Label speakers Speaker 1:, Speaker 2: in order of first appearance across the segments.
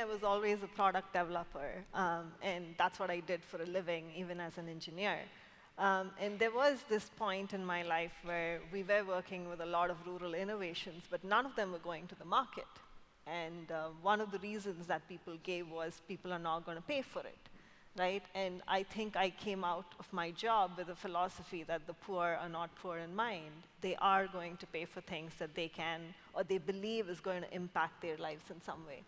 Speaker 1: I was always a product developer, and that's what I did for a living, even as an engineer. And there was this point in my life where we were working with a lot of rural innovations, but none of them were going to the market. And one of the reasons that people gave was people are not going to pay for it, right? And I think I came out of my job with a philosophy that the poor are not poor in mind. They are going to pay for things that they can or they believe is going to impact their lives in some way.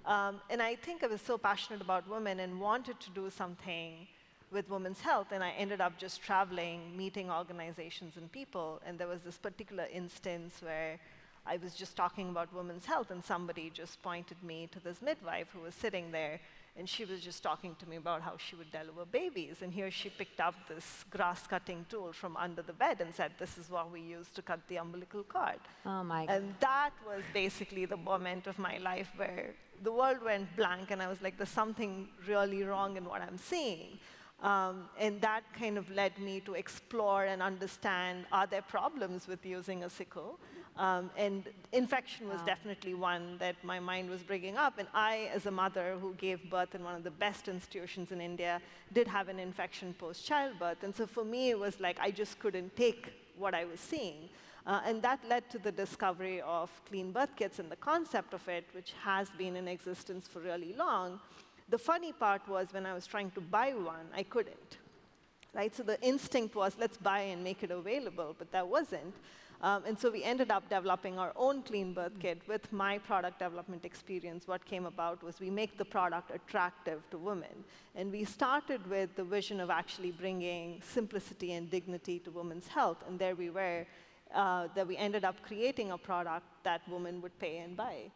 Speaker 1: And I think I was so passionate about women and wanted to do something with women's health, and I ended up just traveling, meeting organizations and people, and there was this particular instance where I was just talking about women's health, and somebody just pointed me to this midwife who was sitting there, and she was just talking to me about how she would deliver babies. And here she picked up this grass-cutting tool from under the bed and said, this is what we use to cut the umbilical cord.
Speaker 2: Oh, my God.
Speaker 1: And that was basically the moment of my life where the world went blank, and I was like, there's something really wrong in what I'm seeing. And that kind of led me to explore and understand, are there problems with using a sickle? And infection was definitely one that my mind was bringing up. And I, as a mother who gave birth in one of the best institutions in India, did have an infection post-childbirth. And so for me, it was like I just couldn't take what I was seeing. And that led to the discovery of clean birth kits and the concept of it, which has been in existence for really long. The funny part was when I was trying to buy one, I couldn't. Right? So the instinct was, let's buy and make it available, but that wasn't. And so we ended up developing our own clean birth kit. With my product development experience, what came about was we make the product attractive to women. And we started with the vision of actually bringing simplicity and dignity to women's health. And there we were, that we ended up creating a product that women would pay and buy.